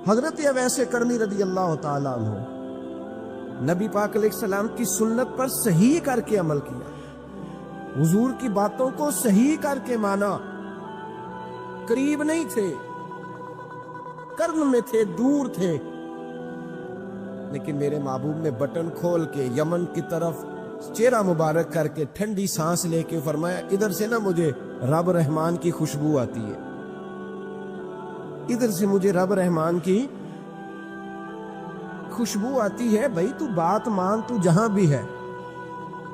حضرت اویس کرنی رضی اللہ تعالیٰ عنہ نبی پاک علیہ السلام کی سنت پر صحیح کر کے عمل کیا، حضور کی باتوں کو صحیح کر کے مانا، قریب نہیں تھے، قرن میں تھے، دور تھے، لیکن میرے محبوب نے بٹن کھول کے یمن کی طرف چہرہ مبارک کر کے ٹھنڈی سانس لے کے فرمایا ادھر سے نہ مجھے رب رحمان کی خوشبو آتی ہے، ادھر سے مجھے رب رحمان کی خوشبو آتی ہے، بھائی تو بات مان، تو جہاں بھی ہے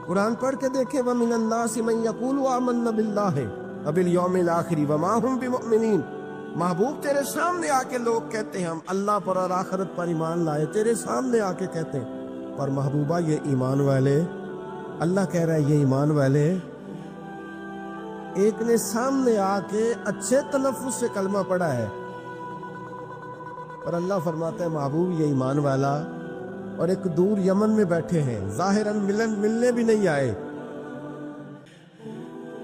قرآن پڑھ کے دیکھے وَمِنَ النَّاسِ مَن يَقُولُ آمَنَّا بِاللَّهِ وَبِالْيَوْمِ الْآخِرِ وَمَا هُمْ بِمُؤْمِنِينَ۔ محبوب تیرے سامنے آ کے لوگ کہتے ہیں ہم اللہ پر اور آخرت پر ایمان لائے، تیرے سامنے آ کے کہتے ہیں، پر محبوبہ یہ ایمان والے، اللہ کہہ رہا ہے یہ ایمان والے، ایک نے سامنے آ کے اچھے تلفظ سے کلمہ پڑھا ہے، اور اللہ فرماتا ہے محبوب یہ ایمان والا، اور ایک دور یمن میں بیٹھے ہیں، ظاہراً ملنے بھی نہیں آئے،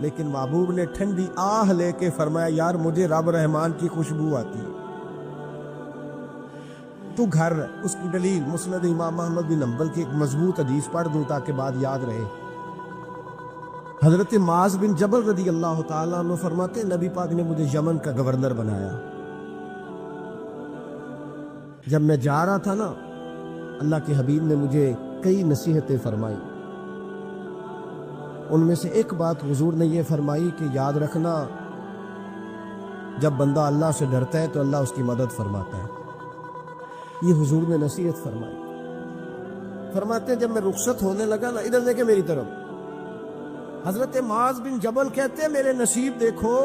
لیکن محبوب نے ٹھنڈی آہ لے کے فرمایا یار مجھے رب رحمان کی خوشبو آتی ہے، تو گھر۔ اس کی دلیل مسند امام احمد بن حنبل کی ایک مضبوط حدیث پڑھ دوں تاکہ بات یاد رہے۔ حضرت معاذ بن جبل رضی اللہ تعالیٰ عنہ فرماتے نبی پاک نے مجھے یمن کا گورنر بنایا، جب میں جا رہا تھا نا اللہ کے حبیب نے مجھے کئی نصیحتیں فرمائی، ان میں سے ایک بات حضور نے یہ فرمائی کہ یاد رکھنا جب بندہ اللہ سے ڈرتا ہے تو اللہ اس کی مدد فرماتا ہے، یہ حضور نے نصیحت فرمائی۔ فرماتے ہیں جب میں رخصت ہونے لگا نا، ادھر دیکھیں میری طرف، حضرت معاذ بن جبل کہتے ہیں میرے نصیب دیکھو،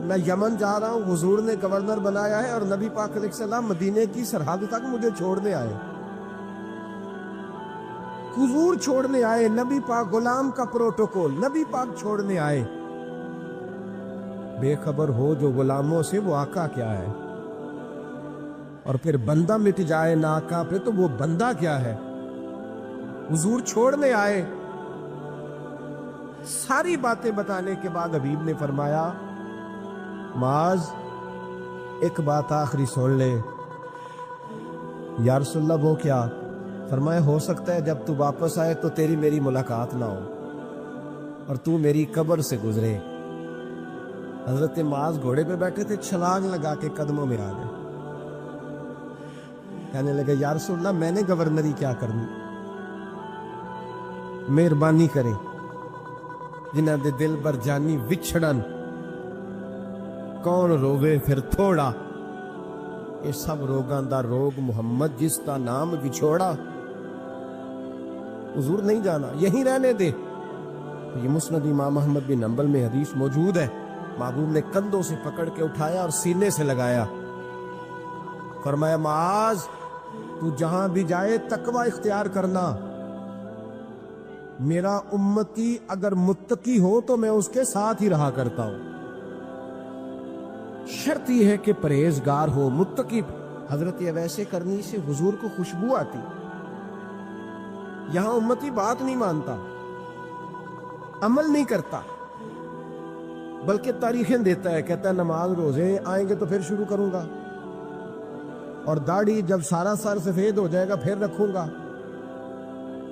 میں یمن جا رہا ہوں، حضور نے گورنر بنایا ہے، اور نبی پاک علیہ السلام مدینے کی سرحد تک مجھے چھوڑنے آئے، حضور چھوڑنے آئے، نبی پاک غلام کا پروٹوکول، نبی پاک چھوڑنے آئے، بے خبر ہو جو غلاموں سے وہ آقا کیا ہے، اور پھر بندہ مٹ جائے نہ آقا پہ تو وہ بندہ کیا ہے۔ حضور چھوڑنے آئے، ساری باتیں بتانے کے بعد حبیب نے فرمایا معاذ ایک بات آخری سن لے۔ یا رسول اللہ وہ کیا؟ فرمایا ہو سکتا ہے جب تو واپس آئے تو تیری میری ملاقات نہ ہو اور تو میری قبر سے گزرے۔ حضرت معاذ گھوڑے پہ بیٹھے تھے، چھلانگ لگا کے قدموں میں آ گئے، کہنے لگے یا رسول اللہ میں نے گورنری کیا کرنی، مہربانی کریں، جنہاں دے دل بر جانی وچھڑن کون روے پھر تھوڑا، یہ سب روگاں دا روگ محمد جس کا نام وچھوڑا۔ حضور نہیں جانا، یہیں رہنے دے۔ یہ مسند امام احمد بن حنبل میں حدیث موجود ہے، محبوب نے کندھوں سے پکڑ کے اٹھایا اور سینے سے لگایا، فرمایا معاذ تو جہاں بھی جائے تقوی اختیار کرنا، میرا امتی اگر متقی ہو تو میں اس کے ساتھ ہی رہا کرتا ہوں، شرط یہ ہے کہ پرہیزگار ہو، متقی۔ حضرت اویس کرنی سے حضور کو خوشبو آتی، یہاں امتی بات نہیں مانتا، عمل نہیں کرتا، بلکہ تاریخیں دیتا ہے، کہتا ہے نماز روزے آئیں گے تو پھر شروع کروں گا، اور داڑھی جب سارا سر سفید ہو جائے گا پھر رکھوں گا،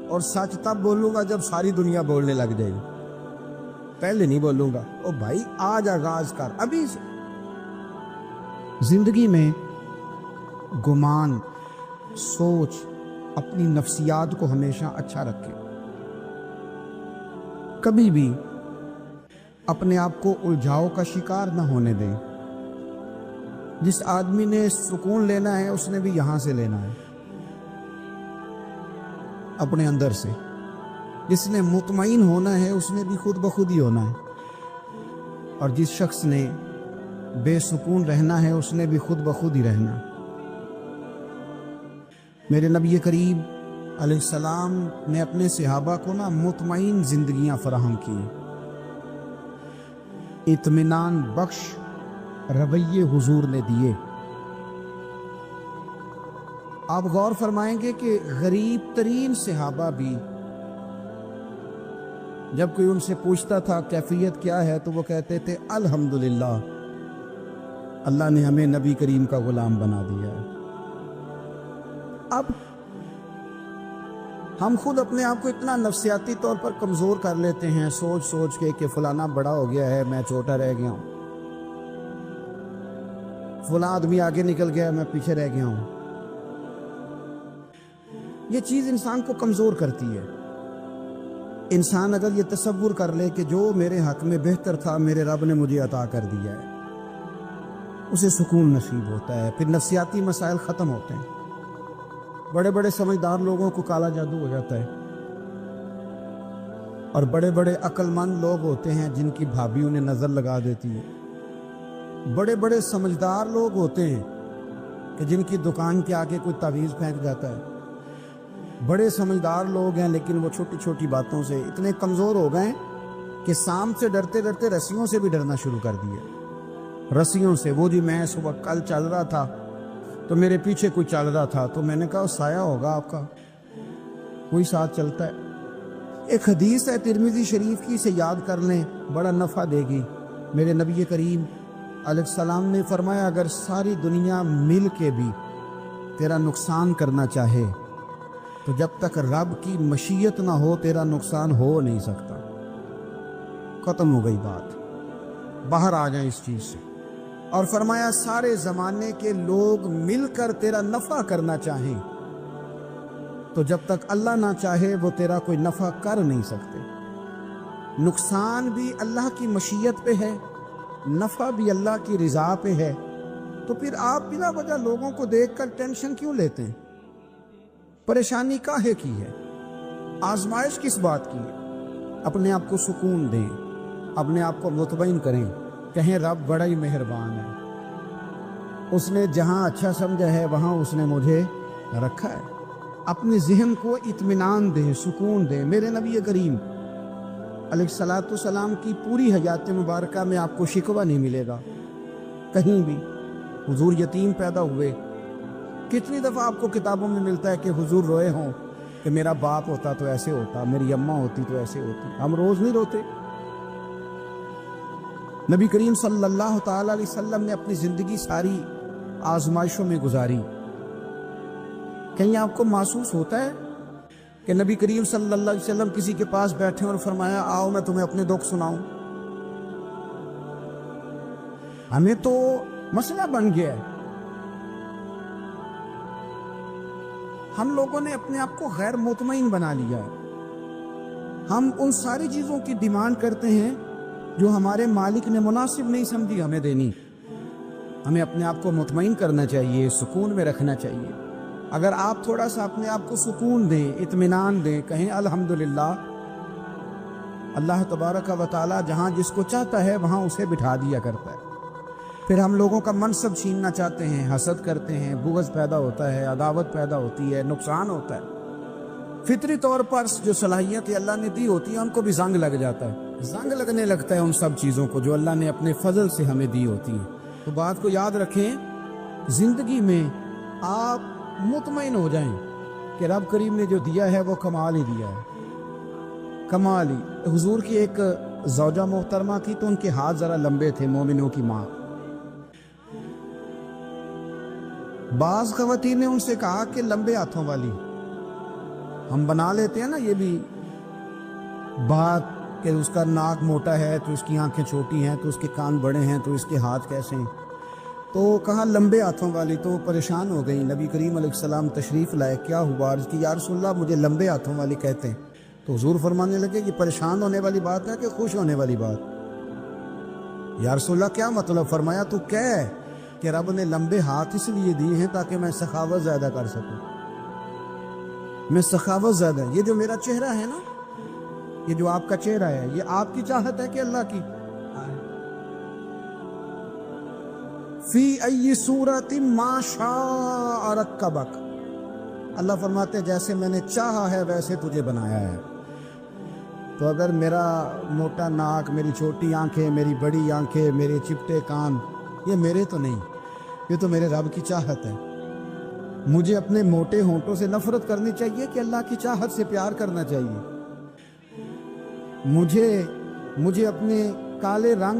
اور سچ تب بولوں گا جب ساری دنیا بولنے لگ جائے گی، پہلے نہیں بولوں گا۔ او بھائی آج آغاز کر ابھی سے۔ زندگی میں گمان، سوچ، اپنی نفسیات کو ہمیشہ اچھا رکھیں، کبھی بھی اپنے آپ کو الجھاؤ کا شکار نہ ہونے دیں۔ جس آدمی نے سکون لینا ہے اس نے بھی یہاں سے لینا ہے، اپنے اندر سے۔ جس نے مطمئن ہونا ہے اس نے بھی خود بخود ہی ہونا ہے، اور جس شخص نے بے سکون رہنا ہے اس نے بھی خود بخود ہی رہنا۔ میرے نبی کریم علیہ السلام نے اپنے صحابہ کو مطمئن زندگیاں فراہم کی، اطمینان بخش رویے حضور نے دیے۔ آپ غور فرمائیں گے کہ غریب ترین صحابہ بھی جب کوئی ان سے پوچھتا تھا کیفیت کیا ہے تو وہ کہتے تھے الحمدللہ، اللہ نے ہمیں نبی کریم کا غلام بنا دیا ہے۔ اب ہم خود اپنے آپ کو اتنا نفسیاتی طور پر کمزور کر لیتے ہیں سوچ سوچ کے کہ فلانا بڑا ہو گیا ہے، میں چھوٹا رہ گیا ہوں، فلاں آدمی آگے نکل گیا ہے، میں پیچھے رہ گیا ہوں۔ یہ چیز انسان کو کمزور کرتی ہے۔ انسان اگر یہ تصور کر لے کہ جو میرے حق میں بہتر تھا میرے رب نے مجھے عطا کر دیا ہے، اسے سکون نصیب ہوتا ہے، پھر نفسیاتی مسائل ختم ہوتے ہیں۔ بڑے بڑے سمجھدار لوگوں کو کالا جادو ہو جاتا ہے، اور بڑے بڑے عقل مند لوگ ہوتے ہیں جن کی بھابھی انہیں نظر لگا دیتی ہے۔ بڑے بڑے سمجھدار لوگ ہوتے ہیں کہ جن کی دکان کے آگے کوئی تعویذ پھینک جاتا ہے۔ بڑے سمجھدار لوگ ہیں لیکن وہ چھوٹی چھوٹی باتوں سے اتنے کمزور ہو گئے کہ سانپ سے ڈرتے ڈرتے رسیوں سے بھی ڈرنا شروع کر دیے۔ رسیوں سے، وہ جی میں صبح کل چل رہا تھا تو میرے پیچھے کوئی چل رہا تھا تو میں نے کہا سایہ ہوگا آپ کا، کوئی ساتھ چلتا ہے۔ ایک حدیث ہے ترمذی شریف کی، اسے یاد کر لیں، بڑا نفع دے گی۔ میرے نبی کریم علیہ السلام نے فرمایا اگر ساری دنیا مل کے بھی تیرا نقصان کرنا چاہے تو جب تک رب کی مشیت نہ ہو تیرا نقصان ہو نہیں سکتا۔ ختم ہو گئی بات، باہر آ جائیں اس چیز سے۔ اور فرمایا سارے زمانے کے لوگ مل کر تیرا نفع کرنا چاہیں تو جب تک اللہ نہ چاہے وہ تیرا کوئی نفع کر نہیں سکتے۔ نقصان بھی اللہ کی مشیت پہ ہے، نفع بھی اللہ کی رضا پہ ہے، تو پھر آپ بلا وجہ لوگوں کو دیکھ کر ٹینشن کیوں لیتے ہیں؟ پریشانی کاہے کی ہے؟ آزمائش کس بات کی ہے؟ اپنے آپ کو سکون دیں، اپنے آپ کو مطمئن کریں، کہیں رب بڑا ہی مہربان ہے، اس نے جہاں اچھا سمجھا ہے وہاں اس نے مجھے رکھا ہے۔ اپنے ذہن کو اطمینان دیں، سکون دیں۔ میرے نبی کریم علیہ الصلاۃ والسلام کی پوری حیات مبارکہ میں آپ کو شکوہ نہیں ملے گا کہیں بھی۔ حضور یتیم پیدا ہوئے، کتنی دفعہ آپ کو کتابوں میں ملتا ہے کہ حضور روئے ہوں کہ میرا باپ ہوتا تو ایسے ہوتا، میری اماں ہوتی تو ایسے ہوتی۔ ہم روز نہیں روتے؟ نبی کریم صلی اللہ تعالی علیہ وسلم نے اپنی زندگی ساری آزمائشوں میں گزاری۔ کہیں آپ کو محسوس ہوتا ہے کہ نبی کریم صلی اللہ علیہ وسلم کسی کے پاس بیٹھے اور فرمایا آؤ میں تمہیں اپنے دکھ سناؤں؟ ہمیں تو مسئلہ بن گیا ہے، ہم لوگوں نے اپنے آپ کو غیر مطمئن بنا لیا ہے۔ ہم ان ساری چیزوں کی ڈیمانڈ کرتے ہیں جو ہمارے مالک نے مناسب نہیں سمجھی ہمیں دینی۔ ہمیں اپنے آپ کو مطمئن کرنا چاہیے، سکون میں رکھنا چاہیے۔ اگر آپ تھوڑا سا اپنے آپ کو سکون دیں، اطمینان دیں، کہیں الحمدللہ، اللہ تبارک و تعالی جہاں جس کو چاہتا ہے وہاں اسے بٹھا دیا کرتا ہے۔ پھر ہم لوگوں کا منصب چھیننا چاہتے ہیں، حسد کرتے ہیں، بغض پیدا ہوتا ہے، عداوت پیدا ہوتی ہے، نقصان ہوتا ہے۔ فطری طور پر جو صلاحیتیں اللہ نے دی ہوتی ہیں ان کو بھی زنگ لگ جاتا ہے، زنگ لگنے لگتا ہے ان سب چیزوں کو جو اللہ نے اپنے فضل سے ہمیں دی ہوتی ہیں۔ تو بات کو یاد رکھیں، زندگی میں آپ مطمئن ہو جائیں کہ رب کریم نے جو دیا ہے وہ کمال ہی دیا ہے، کمال ہی۔ حضور کی ایک زوجہ محترمہ تھی تو ان کے ہاتھ ذرا لمبے تھے، مومنوں کی ماں۔ بعض خواتین نے ان سے کہا کہ لمبے ہاتھوں والی، ہم بنا لیتے ہیں نا یہ بھی بات کہ اس کا ناک موٹا ہے تو اس کی آنکھیں چھوٹی ہیں تو اس کے کان بڑے ہیں تو اس کے ہاتھ کیسے ہیں، تو کہا لمبے ہاتھوں والی۔ تو پریشان ہو گئی، نبی کریم علیہ السلام تشریف لائے، کیا ہوا؟ عرض کی یا رسول اللہ مجھے لمبے ہاتھوں والی کہتے ہیں۔ تو حضور فرمانے لگے یہ پریشان ہونے والی بات ہے کہ خوش ہونے والی بات؟ یا رسول اللہ کیا مطلب؟ فرمایا تو کہہ کہ رب نے لمبے ہاتھ اس لیے دیے ہیں تاکہ میں سخاوت زیادہ کر سکوں، میں سخاوت زیادہ، یہ جو میرا چہرہ ہے نا، یہ جو آپ کا چہرہ ہے، یہ آپ کی چاہت ہے کہ اللہ کی؟ فی ای صورت ما شاء رکبک، اللہ فرماتے ہیں جیسے میں نے چاہا ہے ویسے تجھے بنایا ہے۔ تو اگر میرا موٹا ناک، میری چھوٹی آنکھیں، میری بڑی آنکھیں، میرے چپٹے کان، یہ میرے تو نہیں، یہ تو میرے رب کی چاہت ہے۔ مجھے اپنے موٹے ہونٹوں سے نفرت کرنی چاہیے کہ اللہ کی چاہت سے پیار کرنا چاہیے؟ مجھے اپنے کالے رنگ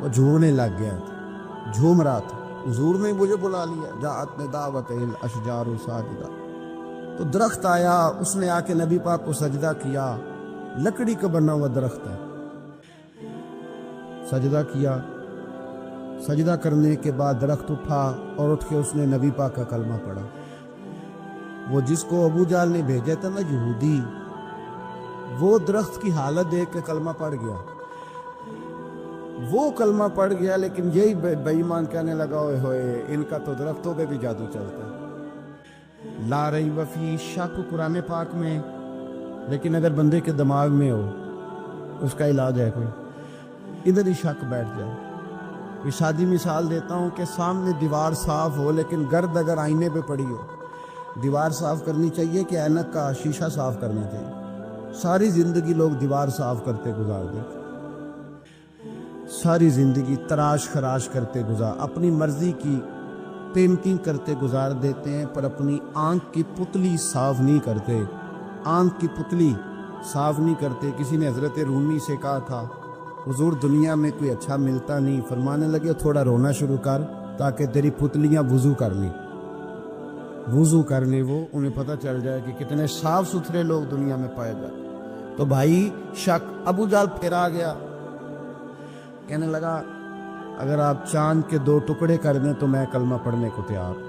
وہ جھومنے لگ گیا تھا، جھوم رہا تھا. حضور نے مجھے بلا لیا، جاءت میں دعوت الاشجار ساجدہ. تو درخت آیا، اس نے آ کے نبی پاک کو سجدہ کیا. لکڑی کا بنا ہوا درخت ہے. سجدہ کیا. سجدہ کرنے کے بعد درخت اٹھا اور اٹھ کے اس نے نبی پاک کا کلمہ پڑھا. وہ جس کو ابو جہل نے بھیجا تھا نا، یہودی، وہ درخت کی حالت دیکھ کے کلمہ پڑھ گیا. وہ کلمہ پڑھ گیا، لیکن یہی بے ایمان کہنے لگا، ہوئے ہوئے ان کا تو درختوں پہ بھی جادو چلتا ہے. لا ریب فی، شک قرآن پاک میں، لیکن اگر بندے کے دماغ میں ہو اس کا علاج ہے کوئی. ادھر ہی شک بیٹھ جائے. کوئی سادی مثال دیتا ہوں کہ سامنے دیوار صاف ہو لیکن گرد اگر آئینے پہ پڑی ہو. دیوار صاف کرنی چاہیے کہ اینک کا شیشہ صاف کرنا چاہیے؟ ساری زندگی لوگ دیوار صاف کرتے گزار دیتے، ساری زندگی تراش خراش کرتے گزار، اپنی مرضی کی پینٹنگ کرتے گزار دیتے ہیں، پر اپنی آنکھ کی پتلی صاف نہیں کرتے. آنکھ کی پتلی صاف نہیں کرتے. کسی نے حضرت رومی سے کہا تھا، حضور دنیا میں کوئی اچھا ملتا نہیں. فرمانے لگے تھوڑا رونا شروع کر تاکہ تیری پتلیاں وضو کر لیں. وضو کر لیں، وہ انہیں پتہ چل جائے کہ کتنے صاف ستھرے لوگ دنیا میں پائے جاتے. تو بھائی شک. ابو جہل پھر آ گیا، کہنے لگا اگر آپ چاند کے 2 ٹکڑے کر دیں تو میں کلمہ پڑھنے کو تیار.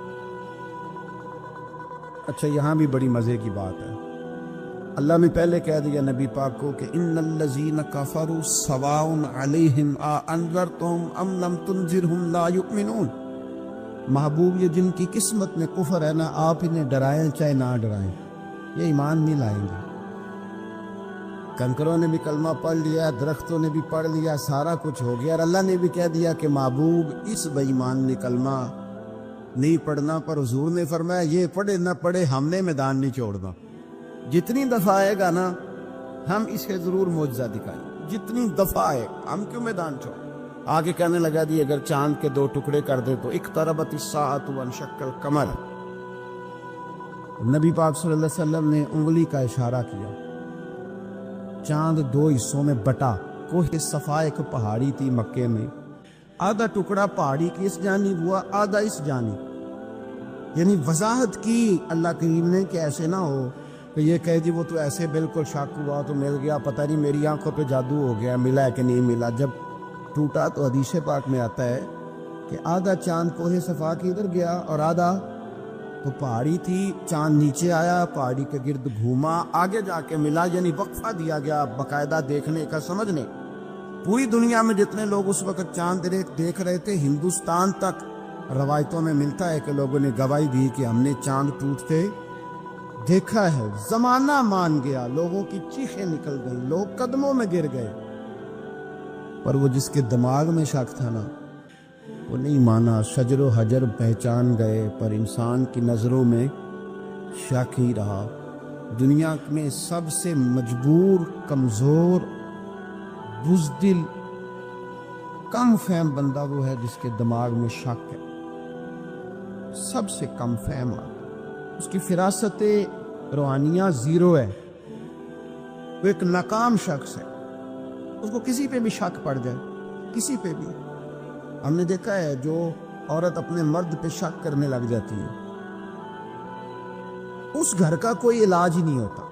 اچھا یہاں بھی بڑی مزے کی بات ہے. اللہ نے پہلے کہہ دیا نبی پاک کو کہ ان الذین کفروا سواء علیہم انذرتہم ام لم تنذرہم لا یؤمنون. محبوب یہ جن کی قسمت میں کفر ہے نا، آپ انہیں ڈرائیں چاہے نہ ڈرائیں، یہ ایمان نہیں لائیں گے. کنکروں نے بھی کلمہ پڑھ لیا، درختوں نے بھی پڑھ لیا، سارا کچھ ہو گیا، اور اللہ نے بھی کہہ دیا کہ محبوب اس بے ایمان نے کلمہ نہیں پڑھنا. پر حضور نے فرمایا یہ پڑھے نہ پڑھے ہم نے میدان نہیں چھوڑنا. جتنی دفعہ آئے گا نا ہم اسے ضرور معجزہ دکھائیں. جتنی دفعہ آئے ہم کیوں میدان چھوڑ. آگے کہنے لگا دی اگر چاند کے 2 ٹکڑے کر دے تو اقتربت الساعۃ وانشق القمر. نبی پاک صلی اللہ علیہ وسلم نے انگلی کا اشارہ کیا. چاند 2 حصوں میں بٹا. کوہ صفا ایک پہاڑی تھی مکے میں، آدھا ٹکڑا پہاڑی کی اس جانب ہوا، آدھا اس جانب. یعنی وضاحت کی اللہ کریم نے کہ ایسے نہ ہو کہ یہ کہہ دی وہ تو ایسے بالکل شک ہوا تو مل گیا، پتہ نہیں میری آنکھوں پہ جادو ہو گیا، ملا ہے کہ نہیں ملا. جب ٹوٹا تو حدیث پاک میں آتا ہے کہ آدھا چاند کوہ صفا کی ادھر گیا اور آدھا تو پہاڑی تھی. چاند نیچے آیا، پہاڑی کے گرد گھوما، آگے جا کے ملا. یعنی وقفہ دیا گیا باقاعدہ دیکھنے کا، سمجھنے. پوری دنیا میں جتنے لوگ اس وقت چاند دیکھ رہے تھے، ہندوستان تک روایتوں میں ملتا ہے کہ لوگوں نے گواہی دی کہ ہم نے چاند ٹوٹتے دیکھا ہے. زمانہ مان گیا، لوگوں کی چیخیں نکل گئیں، لوگ قدموں میں گر گئے. پر وہ جس کے دماغ میں شک تھا نا وہ نہیں مانا. شجر و حجر پہچان گئے پر انسان کی نظروں میں شک ہی رہا. دنیا میں سب سے مجبور، کمزور، بزدل، کم فہم بندہ وہ ہے جس کے دماغ میں شک ہے. سب سے کم فہم، اس کی فراست روحانیہ 0 ہے. وہ ایک ناکام شخص ہے. اس کو کسی پہ بھی شک پڑ جائے، کسی پہ بھی. ہم نے دیکھا ہے جو عورت اپنے مرد پہ شک کرنے لگ جاتی ہے اس گھر کا کوئی علاج ہی نہیں ہوتا.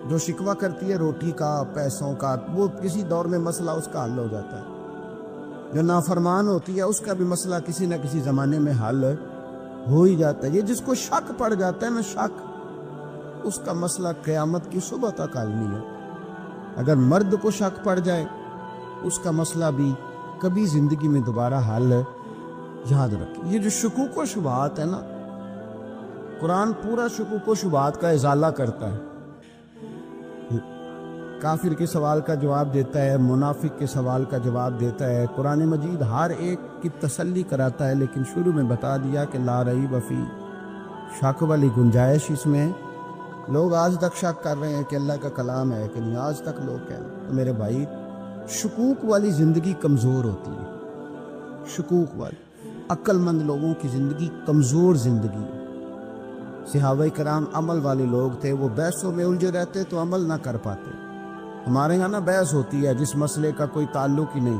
جو شکوہ کرتی ہے روٹی کا، پیسوں کا، وہ کسی دور میں مسئلہ اس کا حل ہو جاتا ہے. جو نافرمان ہوتی ہے اس کا بھی مسئلہ کسی نہ کسی زمانے میں حل ہو ہی جاتا ہے. یہ جس کو شک پڑ جاتا ہے نا، شک، اس کا مسئلہ قیامت کی صبح تک حل نہیں ہے. اگر مرد کو شک پڑ جائے اس کا مسئلہ بھی کبھی زندگی میں دوبارہ حل. یاد رکھیں یہ جو شکوک و شبہات ہے نا، قرآن پورا شکوک و شبہات کا ازالہ کرتا ہے. کافر کے سوال کا جواب دیتا ہے، منافق کے سوال کا جواب دیتا ہے. قرآن مجید ہر ایک کی تسلی کراتا ہے، لیکن شروع میں بتا دیا کہ لا ریب فی، شک والی گنجائش اس میں. لوگ آج تک شک کر رہے ہیں کہ اللہ کا کلام ہے کہ نہیں، آج تک لوگ کہہ رہے ہیں. تو میرے بھائی شکوک والی زندگی کمزور ہوتی ہے. شکوک والی عقل مند لوگوں کی زندگی کمزور زندگی ہے. صحابہ کرام عمل والے لوگ تھے، وہ بحثوں میں الجھے رہتے تو عمل نہ کر پاتے. ہمارے یہاں نا بحث ہوتی ہے جس مسئلے کا کوئی تعلق ہی نہیں،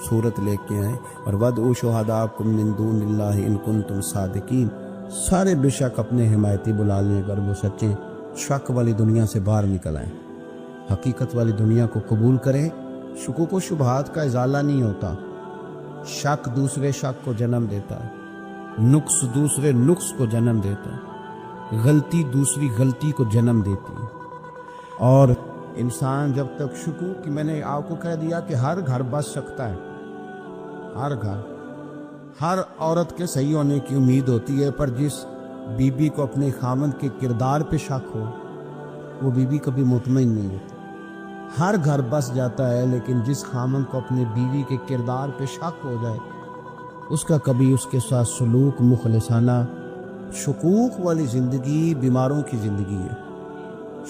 صورت لے کے آئیں اور وَدْعُوا شُهَدَاءَكُم مِّن دُونِ اللَّهِ إِن كُنتُمْ صَادِقِينَ، سارے بے شک اپنے حمایتی بلا لیں اگر وہ سچے، شک والی دنیا سے باہر نکل آئیں، حقیقت والی دنیا کو قبول کریں۔ شکوک و شبہات کا ازالہ نہیں ہوتا، شک دوسرے شک کو جنم دیتا ہے، نقص دوسرے نقص کو جنم دیتا ہے، غلطی دوسری غلطی کو جنم دیتی ہے۔ اور انسان جب تک شکوک کی، میں نے آپ کو کہہ دیا کہ ہر گھر بس سکتا ہے، ہر گھر، ہر عورت کے صحیح ہونے کی امید ہوتی ہے، پر جس بیوی کو اپنے خامند کے کردار پہ شک ہو وہ بیوی کبھی مطمئن نہیں ہوتی۔ ہر گھر بس جاتا ہے، لیکن جس خامند کو اپنے بیوی کے کردار پہ شک ہو جائے اس کا کبھی اس کے ساتھ سلوک مخلصانہ۔ شکوک والی زندگی بیماروں کی زندگی ہے،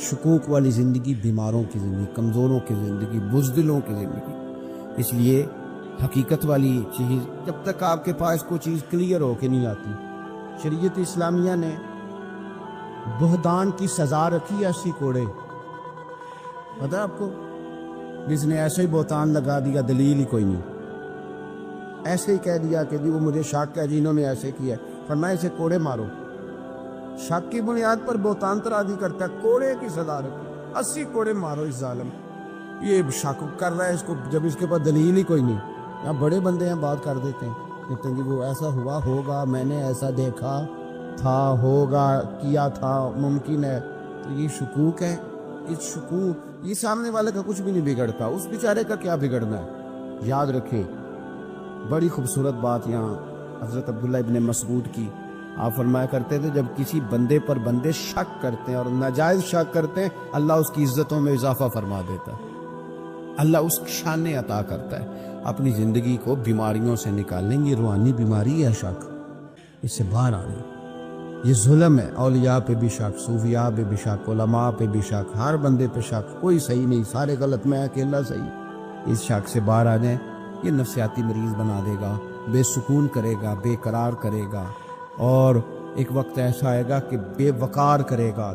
شکوک والی زندگی بیماروں کی زندگی، کمزوروں کی زندگی، بزدلوں کی زندگی۔ اس لیے حقیقت والی چیز جب تک آپ کے پاس کوئی چیز کلیئر ہو کے نہیں آتی، شریعت اسلامیہ نے بہتان کی سزا رکھی ایسی کوڑے، پتہ آپ کو، جس نے ایسے ہی بہتان لگا دیا، دلیل ہی کوئی نہیں، ایسے ہی کہہ دیا کہ جی وہ مجھے شک ہے جی انہوں نے ایسے کیا ہے، فرمایا اسے کوڑے مارو۔ شک کی بنیاد پر بہتان ترازی کرتا ہے، کوڑے کی سزا رکھی، 80 کوڑے مارو اس ظالم، یہ شک کر رہا ہے اس کو جب اس کے پاس دلیل ہی کوئی نہیں۔ یہاں بڑے بندے ہیں بات کر دیتے ہیں، کہتے ہیں جی وہ ایسا ہوا ہوگا، میں نے ایسا دیکھا تھا، ہوگا، کیا تھا، ممکن ہے۔ تو یہ شکوک ہے، اس شکوک، یہ سامنے والے کا کچھ بھی نہیں بگڑتا، اس بیچارے کا کیا بگڑنا ہے۔ یاد رکھیں، بڑی خوبصورت بات یہاں حضرت عبداللہ ابن مسعود کی، آپ فرمایا کرتے تھے جب کسی بندے پر بندے شک کرتے ہیں اور ناجائز شک کرتے ہیں، اللہ اس کی عزتوں میں اضافہ فرما دیتا ہے، اللہ اس شان عطا کرتا ہے۔ اپنی زندگی کو بیماریوں سے نکالیں، یہ روحانی بیماری ہے شک، اس سے باہر آنے، یہ ظلم ہے۔ اولیاء پہ بھی شک، صوفیاء پہ بھی شک، علماء پہ بھی شک، ہر بندے پہ شک، کوئی صحیح نہیں، سارے غلط، میں اکیلا صحیح۔ اس شک سے باہر آ جائیں، یہ نفسیاتی مریض بنا دے گا، بے سکون کرے گا، بے قرار کرے گا، اور ایک وقت ایسا آئے گا کہ بے وقار کرے گا۔